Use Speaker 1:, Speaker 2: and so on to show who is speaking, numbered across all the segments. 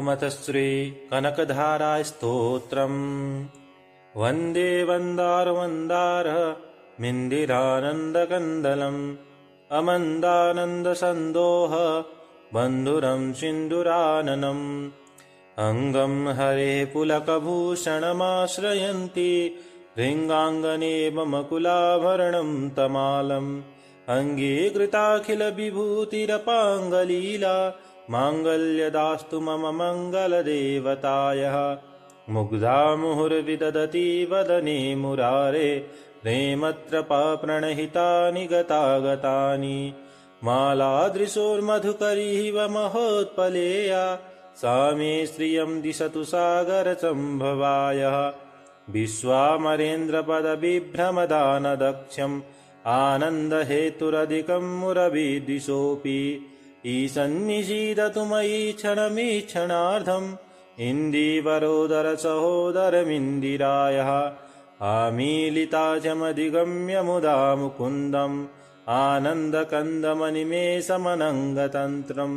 Speaker 1: ओमथ श्री कनकधारास्तोत्रम् वन्दे वन्दार मिन्दिरानन्दकन्दलम् अमन्दानन्दसन्दोह बन्धुरं सिन्दुराननम् अङ्गं हरे पुलकभूषणमाश्रयन्ति ऋङ्गाङ्गनेवमकुलाभरणं तमालम् अङ्गीकृताखिलविभूतिरपाङ्गलीला माङ्गल्यदास्तु मम मङ्गलदेवतायः मुग्धा मुहुर्विदधति वदने मुरारे प्रेमत्रपप्रणहितानि गतागतानि मालादृशोर्मधुकरीव महोत्पलेया सा मे श्रियं दिशतु सागरसम्भवायः विश्वामरेन्द्रपदविभ्रमदानदक्षम् आनन्दहेतुरधिकं मुरविद्विषोऽपि ईशन्निषीदतु मयि क्षणमीक्षणार्धम् इन्दीवरोदरसहोदरमिन्दिरायः आमीलिताजमधिगम्य मुदा मुकुन्दम् आनन्दकन्दमनिमेषमनङ्गतन्त्रम्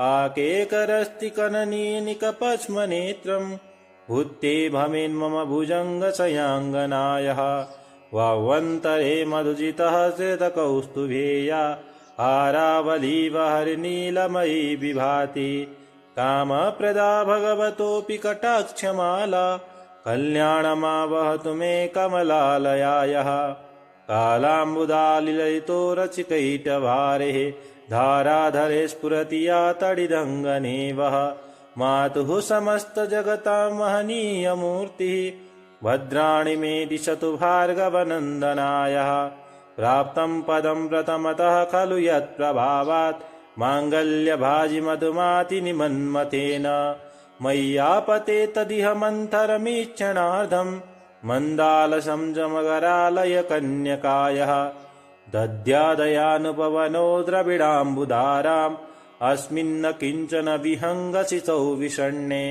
Speaker 1: आकेकरस्ति कननीनिकपश्मनेत्रम् भूत्ते भमेन्मम भुजङ्गशयाङ्गनायः वावन्तरे मधुजितः श्रितकौस्तुभेया हारावलीवहरिनीलमयी विभाति कामप्रदा भगवतोऽपि कटाक्षमाला कल्याणमावहतु मे कमलालयायः कालाम्बुदालिलयितो रचिकैटभारेः धाराधरे स्फुरति या तडिदङ्गने वः मातुः समस्तजगतां महनीयमूर्तिः भद्राणि मे दिशतु भार्गवनन्दनायः प्राप्तं पदं प्रथमतः खलु यत्प्रभावात् माङ्गल्यभाजि मधुमातिनिमन्मथेन मय्यापते तदिह मन्थरमीक्षणार्धम् मन्दालसंजमगरालय कन्यकायः दद्यादयानुपवनो द्रविडाम्बुधाराम् अस्मिन्न किञ्चन विहङ्गसितौ विषण्णे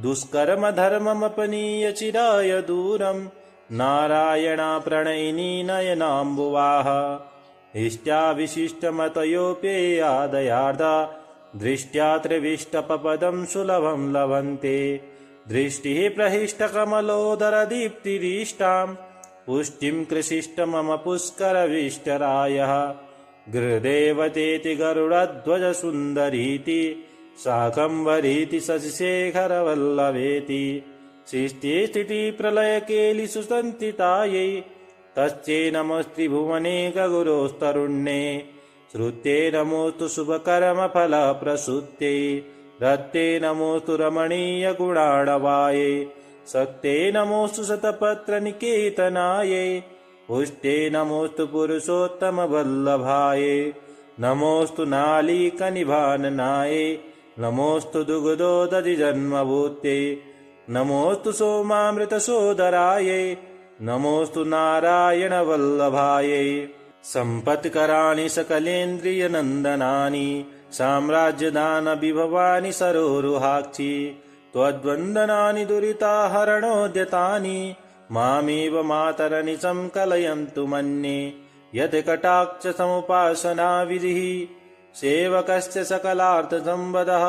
Speaker 1: दुष्कर्मधर्ममपनीय चिराय दूरम् नारायणा प्रणयिनी नयनाम्बुवाः इष्ट्याविशिष्टमतयोपेयादयार्धा दृष्ट्या त्रिविष्टपपदं सुलभं लभन्ते दृष्टिः प्रहिष्टकमलोदरदीप्तिरीष्टाम् पुष्टिं कृषिष्ट मम पुष्करविष्टरायः गृहदेवतेति गरुडध्वजसुन्दरीति शाकम्भरीति शशिशेखरवल्लभेति सृष्टिस्थितिप्रलयकेलिषु संस्थितायै तस्यै नमस्त्रिभुवनेकगुरोस्तरुण्ये श्रुत्यै नमोऽस्तु शुभकर्मफलप्रसूत्यै रत्यै नमोऽस्तु रमणीयगुणार्णवायै शक्त्यै नमोऽस्तु शतपत्रनिकेतनायै पुष्ट्यै नमोऽस्तु पुरुषोत्तमवल्लभायै नमोऽस्तु नालीकनिभाननायै नमोऽस्तु दुग्धोदधिजन्मभूत्यै नमोऽस्तु सोमामृतसोदरायै नमोऽस्तु नारायणवल्लभायै सम्पत्कराणि सकलेन्द्रियनन्दनानि साम्राज्यदानविभवानि सरोरुहाक्षि त्वद्वन्दनानि दुरिताहरणोद्यतानि मामेव मातरनिशं कलयन्तु मन्ये यत् कटाक्षसमुपासनाविधिः सेवकस्य सकलार्थसम्पदः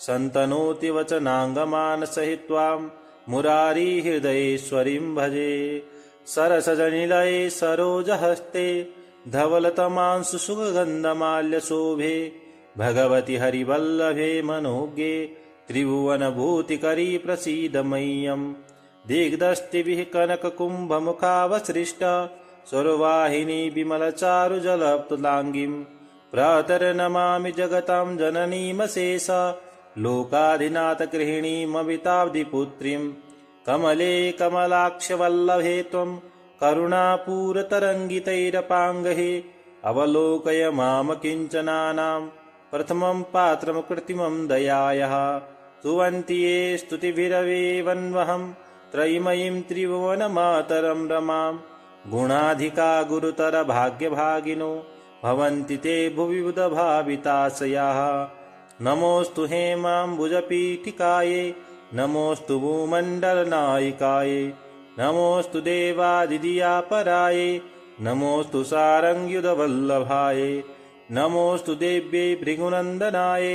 Speaker 1: सन्तनोति वचनाङ्गमानसहित्वां मुरारी हृदयेश्वरीं भजे सरसजनिलये सरोजहस्ते धवलतमांसु सुगन्धमाल्यशोभे भगवति हरिवल्लभे मनोज्ञे त्रिभुवनभूतिकरी प्रसीद मह्यम् दिग्दष्टिभिः कनककुम्भमुखावसृष्टा सुरवाहिनी विमलचारुजलप्तुलाङ्गीम् प्रातर्नमामि जगतां जननीमशेष लोकाधिनाथगृहिणीममिताब्धिपुत्रीम् कमले कमलाक्षवल्लभे त्वं करुणापूरतरङ्गितैरपाङ्गैः अवलोकय माम किञ्चनानां प्रथमं पात्रं कृत्रिमं दयायाः स्तुवन्ति ये स्तुतिभिरवेवन्वहं त्रयीमयीं त्रिभुवनमातरं रमां गुणाधिका गुरुतर भाग्यभागिनो भवन्ति ते भुवि बुधभाविताशयाः नमोऽस्तु हेमाम्बुजपीठिकायै नमोऽस्तु भूमण्डलनायिकायै नमोऽस्तु देवादिदियापरायै नमोऽस्तु सारङ्गयुधवल्लभायै नमोऽस्तु देव्यै भृगुनन्दनायै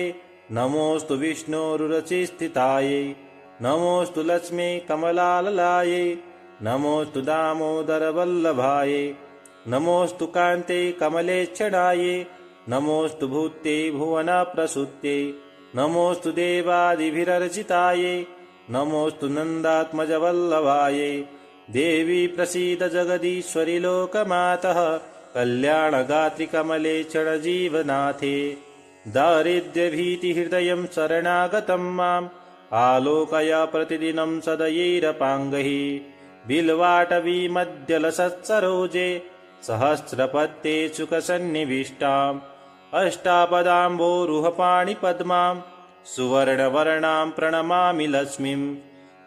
Speaker 1: नमोऽस्तु विष्णोरुरचिस्थितायै नमोऽस्तु लक्ष्मी कमलाललायै नमोऽस्तु दामोदरवल्लभायै नमोऽस्तु कान्ते कमलेक्षणायै नमोऽस्तु भूते भुवनप्रसूत्यै नमोऽस्तु देवादिभिरर्चितायै नमोऽस्तु नन्दात्मजवल्लभायै देवी प्रसीद जगदीश्वरि लोकमातः कल्याणगात्रि कमलेक्षणजीवनाथे दारिद्र्यभीतिहृदयं शरणागतं माम् आलोकय प्रतिदिनं सदयैरपाङ्गैः बिल्वाटवीमद्यलसत्सरोजे सहस्रपत्ते सुखसन्निविष्टाम् अष्टापदाम्बोरुहपाणिपद्मां सुवर्णवर्णां प्रणमामि लक्ष्मीं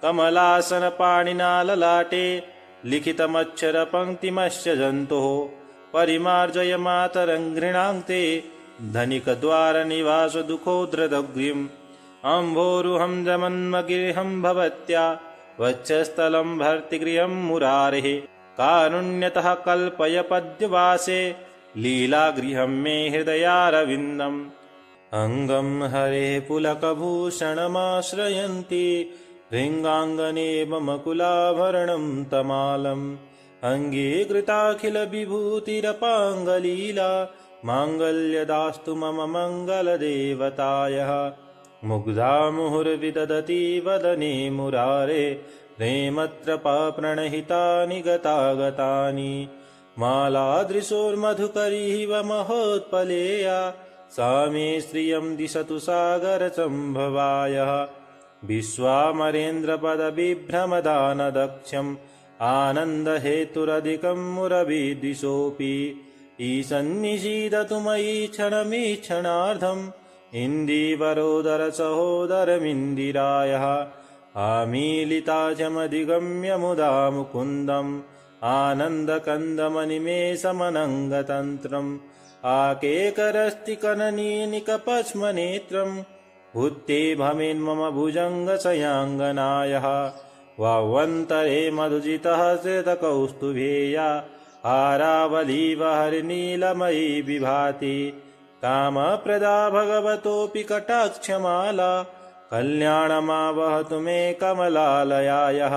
Speaker 1: कमलासनपाणिना ललाटे लिखितमक्षरपङ्क्तिमस्य जन्तोः परिमार्जय मातरं घृणाङ्ते धनिकद्वारनिवासदुःखोद्रदग्र्यम् अम्भोरुहं जमन्मगिरिहं भवत्या वक्षस्थलं भर्तृगृहं मुरारेः कारुण्यतः कल्पय पद्यवासे लीलागृहं मे हृदयारविन्दम् अङ्गं हरेः पुलकभूषणमाश्रयन्ति भृङ्गाङ्गने ममकुलाभरणं तमालम् अङ्गीकृताखिलविभूतिरपाङ्गलीला माङ्गल्यदास्तु मम मङ्गलदेवतायः मुग्धा मुहुर्विदधति वदने मुरारे प्रेमत्रपप्रणहितानि गतागतानि मालादृशोर्मधुकरीव महोत्पलेया सा मे श्रियं दिशतु सागरसम्भवायः विश्वामरेन्द्रपदविभ्रमदानदक्षम् आनन्दहेतुरधिकं मुरविद्विषोऽपि ईशन्निषीदतु मयि क्षणमीक्षणार्धम् इन्दीवरोदरसहोदरमिन्दिरायः आमीलिताजमधिगम्य मुदा मुकुन्दम् आनन्दकन्दमनिमेषमनङ्गतन्त्रम् आकेकरस्तिकननीनिकपश्मनेत्रम् भूत्ते भवेन्मम भुजङ्गशयाङ्गनायः वावन्तरे मधुजितः श्रितकौस्तुभेया हारावलीव हरिनीलमयी विभाति कामप्रदा भगवतोऽपि कटाक्षमाला कल्याणमावहतु मे कमलालयायः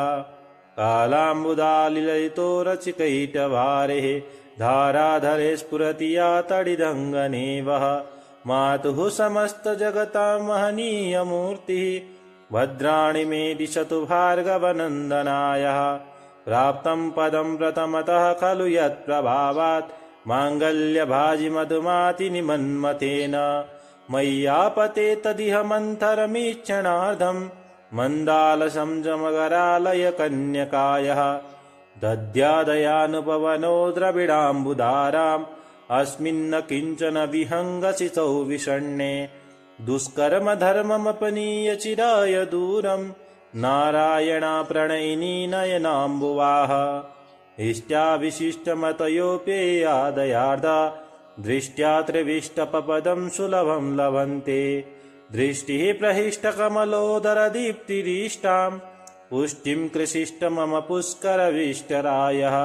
Speaker 1: कालाम्बुदालिलयितो रचिकैटभारेः धाराधरे स्फुरति या तडिदङ्गने वः मातुः समस्तजगतां महनीयमूर्तिः भद्राणि मे दिशतु भार्गवनन्दनायः प्राप्तं पदं प्रथमतः खलु यत्प्रभावात् माङ्गल्यभाजि मधुमातिनि मन्मथेन मय्यापते तदिह मन्थरमीक्षणार्धम् मन्दालसंजमकरालय कन्यकायः दद्यादयानुपवनो द्रविडाम्बुधाराम् अस्मिन्न किञ्चन विहङ्गसितौ विषण्णे दुष्कर्म धर्ममपनीय चिराय दूरम् नारायणा प्रणयिनी नयनाम्बुवाः इष्ट्या विशिष्टमतयोपेयादयार्धा दृष्ट्या त्रिविष्टपपदं सुलभं लभन्ते दृष्टिः प्रहिष्टकमलोदरदीप्तिरीष्टां पुष्टिं कृषिष्ट मम पुष्करविष्टरायः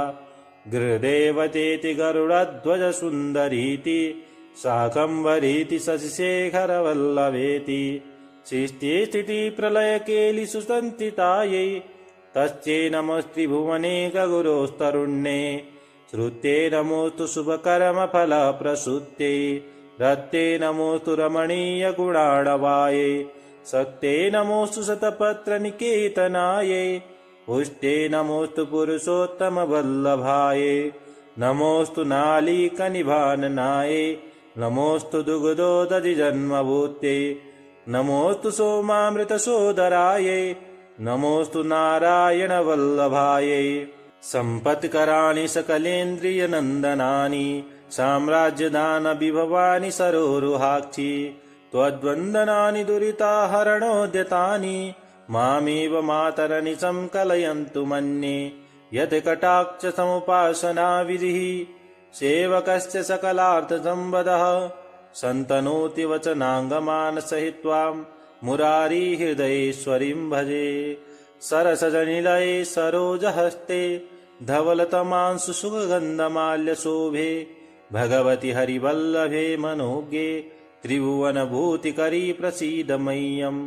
Speaker 1: गृहदेवतेति गरुडध्वजसुन्दरीति शाकम्भरीति शशिशेखरवल्लभेति सृष्टि स्थिति प्रलयकेलिषु संस्थितायै तस्यै नमस्त्रिभुवनेकगुरोस्तरुण्ये श्रुत्यै नमोऽस्तु शुभकर्मफलप्रसूत्यै रत्यै नमोऽस्तु रमणीयगुणाणवायै शक्त्यै नमोऽस्तु शतपत्रनिकेतनायै पुष्ट्यै नमोऽस्तु पुरुषोत्तमवल्लभायै नमोऽस्तु नालीकनिभाननायै नमोऽस्तु दुग्धोदधिजन्मभूत्यै नमोऽस्तु सोमामृतसोदरायै नमोऽस्तु नारायणवल्लभायै सम्पत्कराणि सकलेन्द्रियनन्दनानि साम्राज्यदानविभवानि सरोरुहाक्षि त्वद्वन्दनानि दुरिताहरणोद्यतानि मामेव मातरनिशं कलयन्तु मन्ये यत् कटाक्षसमुपासनाविधिः सेवकस्य सकलार्थसम्पदः सन्तनोति वचनाङ्गमानसहित्वां मुरारीहृदयेश्वरीं भजे सरसजनिलये सरोजहस्ते धवलतमांशु सुगन्धमाल्यशोभे भगवति हरिवल्लभे मनोज्ञे त्रिभुवनभूतिकरी प्रसीद मह्यम्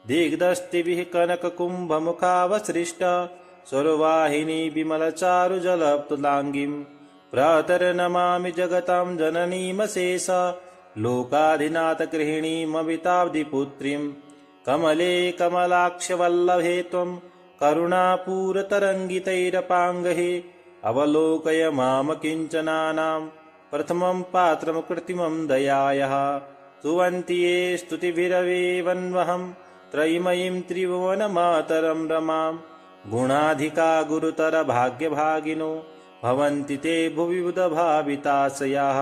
Speaker 1: दिग्दस्तिभिः कनककुम्भमुखावसृष्ट सुरवाहिनी विमलचारुजलप्तुलाङ्गीम् प्रातर्नमामि जगतां जननीमशेष लोकाधिनाथगृहिणीममिताब्धिपुत्रीम् कमले कमलाक्षवल्लभे त्वम् करुणापूरतरङ्गितैरपाङ्गैः अवलोकय माम किञ्चनानां प्रथमं पात्रं कृत्रिमं दयायाः स्तुवन्ति ये स्तुतिभिरवेवन्वहं त्रयीमयीं त्रिभुवनमातरं रमां गुणाधिका गुरुतर भाग्यभागिनो भवन्ति ते भुवि बुधभाविताशयाः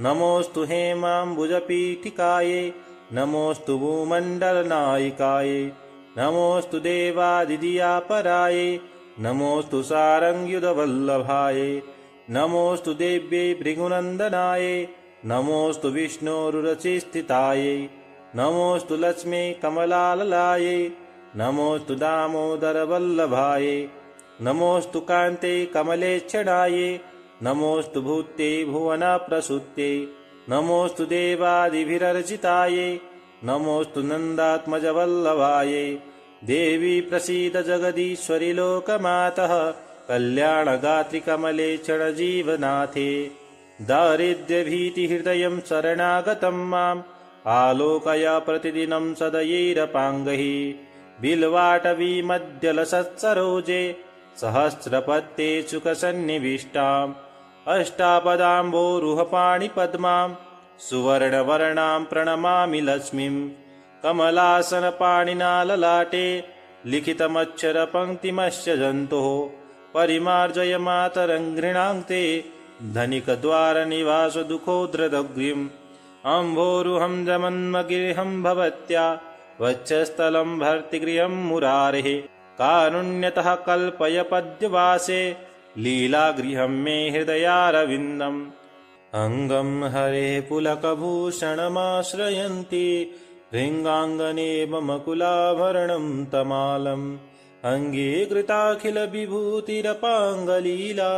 Speaker 1: नमोऽस्तु हेमाम्बुजपीठिकायै नमोऽस्तु भूमण्डलनायिकायै नमोऽस्तु देवादिदियापरायै नमोऽस्तु सारङ्गयुधवल्लभायै नमोऽस्तु देव्यै भृगुनन्दनायै नमोऽस्तु विष्णोरुरचिस्थितायै नमोऽस्तु लक्ष्मी कमलाललायै नमोऽस्तु दामोदरवल्लभायै नमोऽस्तु कान्ते कमलेक्षणायै नमोऽस्तु भूते भुवनप्रसूत्यै नमोऽस्तु देवादिभिरर्चितायै नमोऽस्तु नन्दात्मजवल्लभायै देवी प्रसीद जगदीश्वरि लोकमातः कल्याणगात्रि कमलेक्षणजीवनाथे दारिद्र्यभीतिहृदयं शरणागतं माम् आलोकय प्रतिदिनं सदयैरपाङ्गैः बिल्वाटवीमध्यलसत्सरोजे सहस्रपत्ते सुखसन्निविष्टाम् अष्टापदाम्बोरुहपाणिपद्मां सुवर्णवर्णां प्रणमामि लक्ष्मीं कमलासनपाणिना ललाटे लिखितमक्षरपङ्क्तिमस्य जन्तोः परिमार्जय मातरं घृणाङ्ते धनिकद्वारनिवासदुःखोद्रदग्र्यम् अम्भोरुहं जमन्मगृहं भवत्या वक्षस्थलं भर्तृगृहं मुरारेः कारुण्यतः कल्पय पद्यवासे लीलागृहं मे हृदयारविन्दम् अङ्गं हरे पुलकभूषणमाश्रयन्ति भृङ्गाङ्गने ममकुलाभरणं तमालम् अङ्गीकृताखिलविभूतिरपाङ्गलीला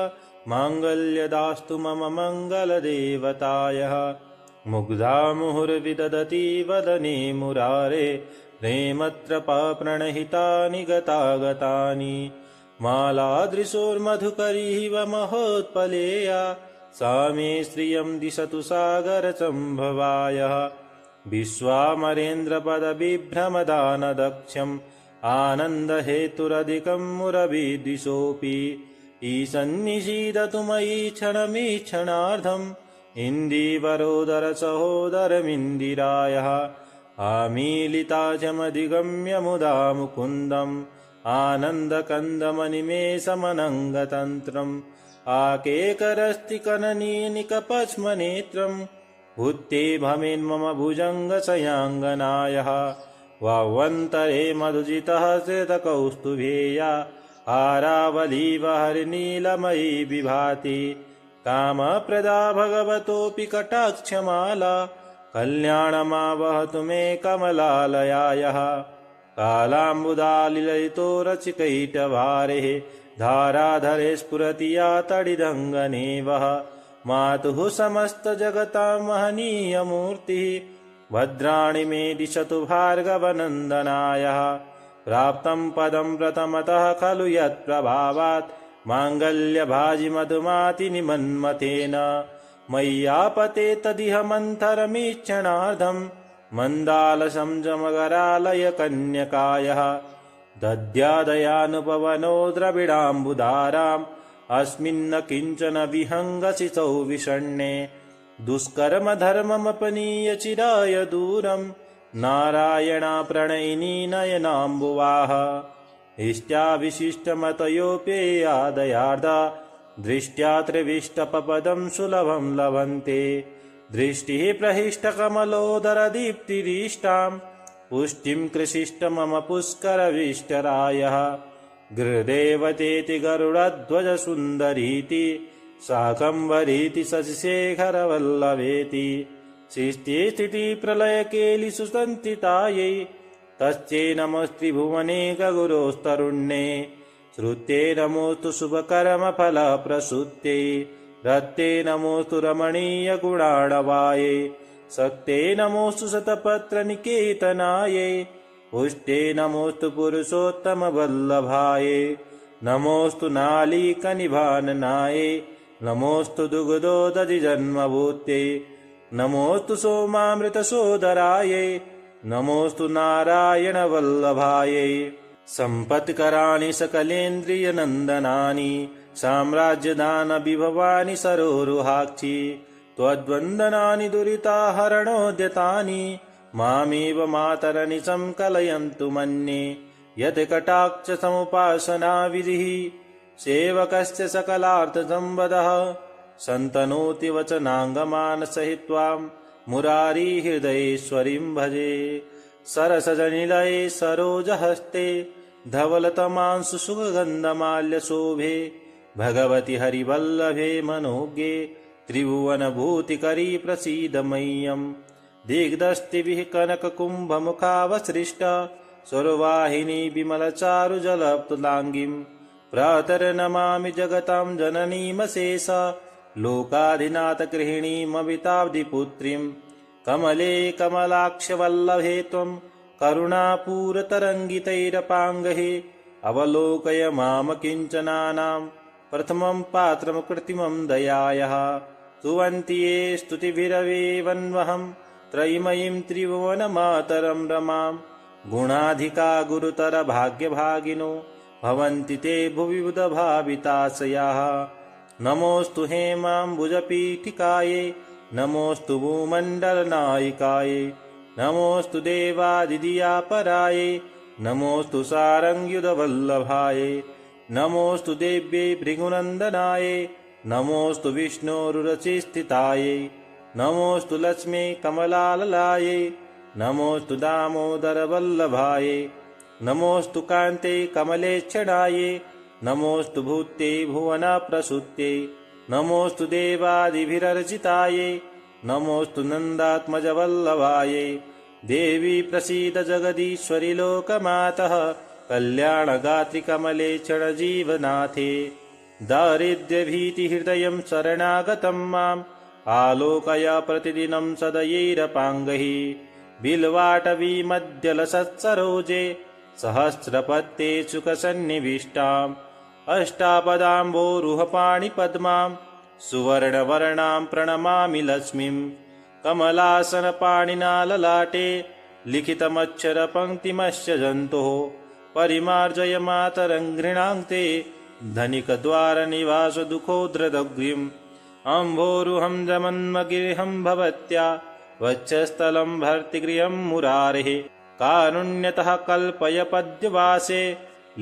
Speaker 1: माङ्गल्यदास्तु मम मङ्गलदेवतायः मुग्धा मुहुर्विदधति वदने मुरारे प्रेमत्रपप्रणहितानि गतागतानि मालादृशोर्मधुकरीव महोत्पलेया सा मे श्रियं दिशतु सागरचम्भवायः विश्वामरेन्द्रपदविभ्रमदानदक्षम् आनन्दहेतुरधिकं मुरविद्विषोऽपि ईशन्निषीदतु मयि क्षणमीक्षणार्धम् इन्दीवरोदर सहोदरमिन्दिरायः आमीलिताजमधिगम्य मुदा मुकुन्दम् आनन्दकन्दमनिमेषमनङ्गतन्त्रम् आकेकरस्तिकननीनिकपश्मनेत्रम् भूत्ये भवेन्मम भुजङ्गशयाङ्गनायः वावन्तरे मधुजितः श्रितकौस्तुभेया हारावलीवहरिनीलमयी विभाति कामप्रदा भगवतोऽपि कटाक्षमाला कल्याणमावहतु मे कमलालयायः कालाम्बुदालिलयितो रचिकैटभारेः धाराधरे स्फुरति या तडिदङ्गनेवः मातुः समस्तजगतां महनीयमूर्तिः भद्राणि मे दिशतु भार्गवनन्दनायः प्राप्तं पदं प्रथमतः खलु यत्प्रभावात् माङ्गल्यभाजिमधुमातिनिमन्मथेन मय्यापते तदिह मन्थरमीक्षणार्धम् मन्दालसंजमकरालय कन्यकायः दद्यादयानुपवनो द्रविडाम्बुधाराम् अस्मिन्न किञ्चन विहङ्गसितौ विषण्णे दुष्कर्म धर्ममपनीय चिराय दूरम् नारायणा प्रणयिनी नयनाम्बुवाः इष्ट्या विशिष्टमतयोपेयादयार्धा दृष्ट्या त्रिविष्टपपदं सुलभं लभन्ते दृष्टिः प्रहिष्टकमलोदरदीप्तिरीष्टां पुष्टिं कृषिष्ट मम पुष्करविष्टरायः गृहदेवतेति गरुडध्वजसुन्दरीति शाकम्भरीति शशिशेखरवल्लभेति सृष्टि स्थिति प्रलयकेलिषु संस्थितायै तस्यै नमस्त्रिभुवनेकगुरोस्तरुण्ये श्रुत्यै नमोऽस्तु शुभकर्मफलप्रसूत्यै रत्यै नमोऽस्तु रमणीयगुणार्णवायै शक्ते नमोऽस्तु शतपत्रनिकेतनायै पुष्टे नमोऽस्तु पुरुषोत्तमवल्लभायै नमोऽस्तु नालीकनिभाननायै नमोऽस्तु दुग्धोदधिजन्मभूत्यै नमोऽस्तु सोमामृतसोदरायै नमोऽस्तु नारायणवल्लभायै सम्पत्कराणि सकलेन्द्रियनन्दनानि साम्राज्यदानविभवानि सरोरुहाक्षि त्वद्वन्दनानि दुरिताहरणोद्यतानि मामेव मातरनि संकलयन्तु मन्ये यत् कटाक्षसमुपासनाविधिः सेवकस्य सकलार्थसम्पदः सन्तनोति वचनाङ्गमानसहित्वां मुरारीहृदयेश्वरीं भजे सरसजनिलये सरोजहस्ते धवलतमांसु सुगन्धमाल्यशोभे भगवति हरिवल्लभे मनोज्ञे त्रिभुवनभूतिकरी प्रसीद मह्यम् दिग्दस्तिभिः कनककुम्भमुखावसृष्टा सुरवाहिनी विमलचारुजलप्तुलाङ्गीं प्रातर्नमामि जगतां जननीमशेष लोकाधिनाथगृहिणीमविताब्धिपुत्रीं कमले कमलाक्षवल्लभे त्वं करुणापूरतरङ्गितैरपाङ्गैः अवलोकय माम किञ्चनानां प्रथमं पात्रं कृत्रिमं दयायाः स्तुवन्ति ये स्तुतिभिरवेवन्वहं त्रयीमयीं त्रिभुवनमातरं रमां गुणाधिका गुरुतरभाग्यभागिनो भवन्ति ते भुवि बुधभाविताशयाः नमोऽस्तु हेमाम्बुजपीठिकायै नमोऽस्तु भूमण्डलनायिकायै नमोऽस्तु देवादिदियापरायै नमोऽस्तु सारङ्गयुधवल्लभायै नमोऽस्तु देव्यै भृगुनन्दनायै नमोऽस्तु विष्णोरुरचिस्थितायै नमोऽस्तु लक्ष्मी कमलाललायै नमोऽस्तु दामोदरवल्लभायै नमोऽस्तु कान्ते कमलेक्षणायै नमोऽस्तु भूत्यै भुवनप्रसूत्यै नमोऽस्तु देवादिभिरर्चितायै नमोऽस्तु नन्दात्मजवल्लभायै देवी प्रसीद जगदीश्वरि लोकमातः कल्याणगात्रि कमलेक्षणजीवनाथे दारिद्र्यभीतिहृदयं शरणागतं माम् आलोकय प्रतिदिनं सदयैरपाङ्गैः बिल्वाटवीमद्यलसत्सरोजे सहस्रपत्ते सुखसन्निविष्टाम् अष्टापदाम्बोरुहपाणिपद्मां सुवर्णवर्णां प्रणमामि लक्ष्मीं कमलासनपाणिना ललाटे लिखितमक्षरपङ्क्तिमस्य जन्तोः परिमार्जय मातरं घृणाङ्ते धनिकद्वारनिवासदुःखोद्रदग्र्यम् अम्भोरुहं जमन्मगिरिहं भवत्या वक्षस्थलं भर्तृगृहं मुरारेः कारुण्यतः कल्पय पद्यवासे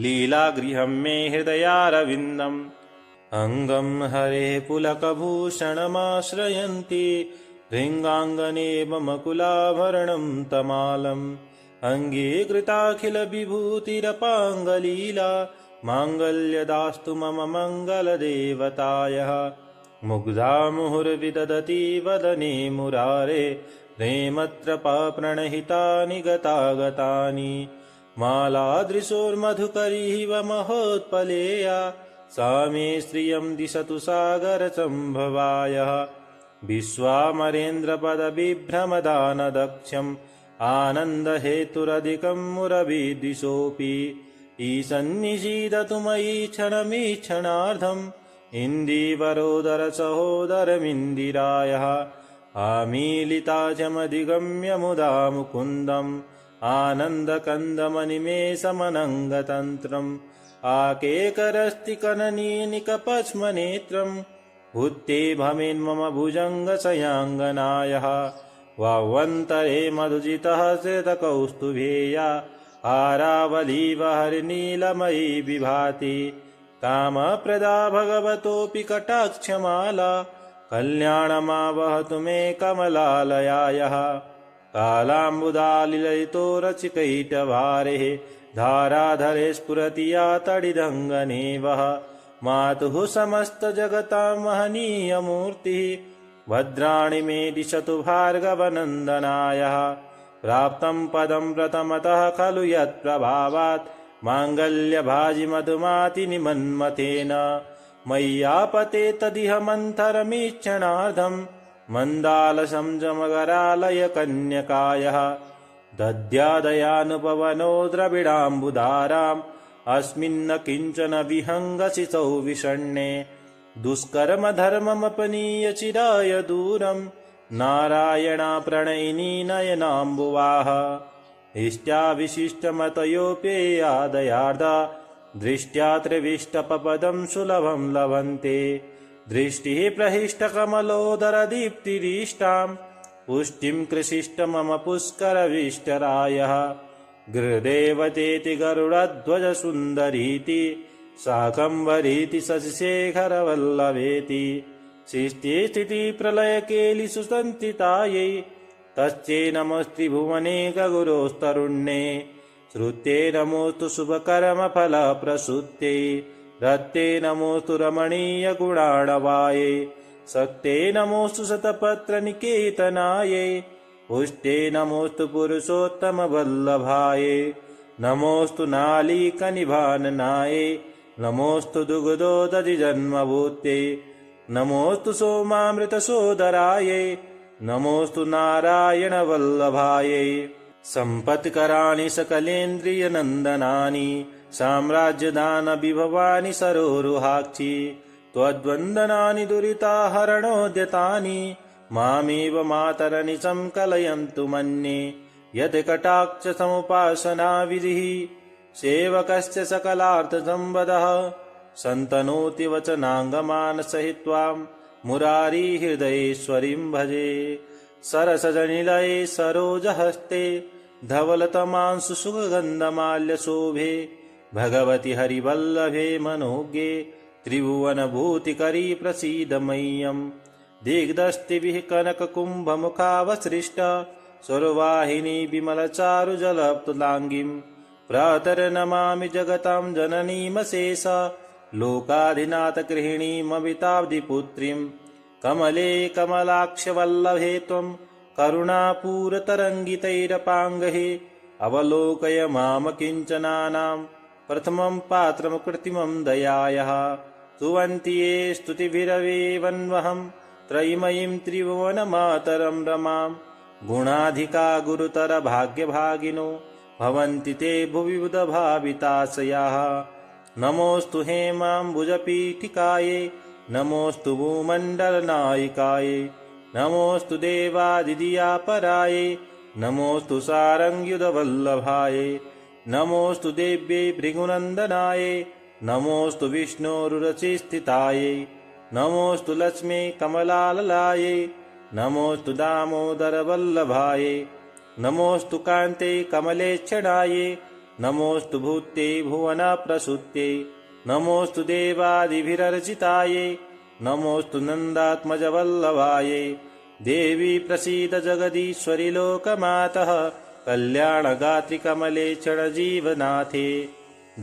Speaker 1: लीलागृहं मे हृदयारविन्दम् अङ्गं हरे पुलकभूषणमाश्रयन्ति भृङ्गाङ्गनेव मकुलाभरणं तमालम् अङ्गीकृताखिलविभूतिरपाङ्गलीला माङ्गल्यदास्तु मम मङ्गलदेवतायः मुग्धा मुहुर्विदधति वदने मुरारे प्रेमत्रपप्रणहितानि गतागतानि मालादृशोर्मधुकरीव महोत्पलेया सा मे श्रियं दिशतु सागरसम्भवायः विश्वामरेन्द्रपदविभ्रमदानदक्षम् आनन्दहेतुरधिकं मुरविद्विषोऽपि ईशन्निषीदतु मयि क्षणमीक्षणार्धम् इन्दीवरोदरसहोदरमिन्दिरायः आमीलिता चमधिगम्य मुदा मुकुन्दम् आनन्दकन्दमनिमेषमनङ्गतन्त्रम् आकेकरस्ति कननीनिकपश्मनेत्रम् भूत्ये भवेन्मम भुजङ्गशयाङ्गनायः वावन्तरे मधुजितः श्रितकौस्तुभेया हारावलीव हरिनीलमयी विभाति कामप्रदा भगवतोऽपि कटाक्षमाला कल्याणमावहतु मे कमलालयायः कालाम्बुदालिलयितो रचिकैटभारेः धाराधरे स्फुरति या तडिदङ्गनेवः मातुः समस्तजगतां महनीयमूर्तिः भद्राणि मे दिशतु भार्गवनन्दनायः प्राप्तं पदं प्रथमतः खलु यत्प्रभावात् माङ्गल्यभाजि मधुमातिनिमन्मथेन मय्यापते तदिह मन्थरमीक्षणार्धम् मन्दालसंजमगरालयकन्यकायः दद्यादयानुपवनो द्रविडाम्बुधाराम् अस्मिन्न किञ्चन विहङ्गसितौ विषण्णे दुष्कर्म धर्ममपनीय चिराय दूरम् नारायणा प्रणयिनी नयनाम्बुवाः इष्ट्या विशिष्टमतयोपेयादयार्धा दृष्ट्या त्रिविष्टपपदं सुलभं लभन्ते दृष्टिः प्रहिष्टकमलोदरदीप्तिरीष्टाम् पुष्टिं कृषिष्ट मम पुष्करविष्टरायः गृहदेवतेति गरुडध्वजसुन्दरीति शाकम्भरीति शशिशेखरवल्लभेति सृष्टिस्थितिप्रलयकेलिषु संस्थितायै तस्यै नमस्त्रिभुवनेकगुरोस्तरुण्ये श्रुत्यै नमोऽस्तु शुभकर्मफलप्रसूत्यै रत्यै नमोऽस्तु रमणीयगुणार्णवायै शक्त्यै नमोऽस्तु शतपत्रनिकेतनायै पुष्ट्यै नमोऽस्तु पुरुषोत्तमवल्लभायै नमोऽस्तु नालीकनिभाननायै नमोऽस्तु दुग्धोदधिजन्मभूत्यै नमोऽस्तु सोमामृतसोदरायै नमोऽस्तु नारायणवल्लभायै सम्पत्कराणि सकलेन्द्रियनन्दनानि साम्राज्यदानविभवानि सरोरुहाक्षि त्वद्वन्दनानि दुरिताहरणोद्यतानि मामेव मातरनि संकलयन्तु मन्ये यत् कटाक्षसमुपासनाविधिः सेवकस्य सकलार्थसम्पदः सन्तनोति वचनाङ्गमानसहित्वां मुरारीहृदयेश्वरीं भजे सरसजनिलये सरोजहस्ते धवलतमांसु सुगन्धमाल्यशोभे भगवति हरिवल्लभे मनोज्ञे त्रिभुवनभूतिकरी प्रसीद मह्यम् दिग्दस्तिभिः कनककुम्भमुखावसृष्ट सुरवाहिनी विमलचारुजलप्तुलाङ्गीम् प्रातर्नमामि जगतां जननीमशेष लोकाधिनाथगृहिणीममिताब्धिपुत्रीं कमले कमलाक्षवल्लभे त्वं करुणापूरतरङ्गितैरपाङ्गैः अवलोकय माम किञ्चनानां प्रथमं पात्रं कृत्रिमं दयायाः स्तुवन्ति ये स्तुतिभिरवेवन्वहं त्रयीमयीं त्रिभुवनमातरं रमां गुणाधिका गुरुतरभाग्यभागिनो भवन्ति ते भुवि बुधभाविताशयाः नमोऽस्तु हेमाम्बुजपीठिकायै नमोऽस्तु भूमण्डलनायिकायै नमोऽस्तु देवादिदियापरायै नमोऽस्तु सारङ्गयुधवल्लभायै नमोऽस्तु देव्यै भृगुनन्दनायै नमोऽस्तु विष्णोरुरचिस्थितायै नमोऽस्तु लक्ष्मी कमलाललायै नमोऽस्तु दामोदरवल्लभायै नमोऽस्तु कान्ते कमलेक्षणायै नमोऽस्तु भूत्यै भुवनप्रसूत्यै नमोऽस्तु देवादिभिरर्चितायै नमोऽस्तु नन्दात्मजवल्लभायै देवी प्रसीद जगदीश्वरि लोकमातः कल्याणगात्रि कमलेक्षणजीवनाथे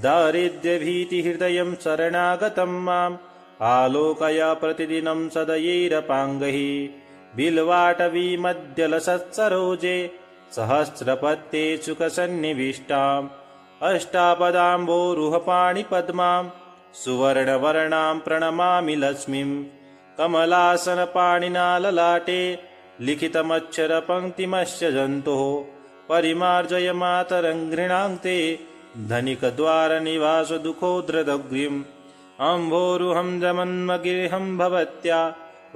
Speaker 1: दारिद्र्यभीतिहृदयं शरणागतं माम् आलोकय प्रतिदिनं सदयैरपाङ्गैः बिल्वाटवीमद्यलसत्सरोजे सहस्रपत्ते सुखसन्निविष्टाम् अष्टापदाम्बोरुहपाणिपद्मां सुवर्णवर्णां प्रणमामि लक्ष्मीं कमलासनपाणिना ललाटे लिखितमक्षरपङ्क्तिमस्य जन्तोः परिमार्जय मातरं घृणान्ते धनिकद्वारनिवासदुःखोद्रदग्र्यम् अम्भोरुहं जमन्मगृहं भवत्या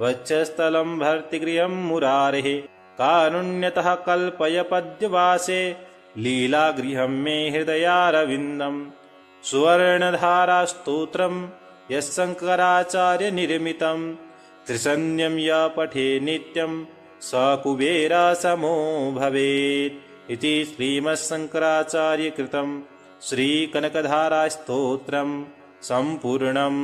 Speaker 1: वक्षस्थलं भर्तृगृहं मुरारेः कारुण्यतः कल्पय पद्यवासे लीलागृहं मे हृदयारविन्दम् सुवर्णधारास्तोत्रं यशङ्कराचार्यनिर्मितं त्रिसन्ध्यं य पठे नित्यं स कुबेरसमो भवेत् इति श्रीमच्छङ्कराचार्यकृतं श्रीकनकधारास्तोत्रं सम्पूर्णम्।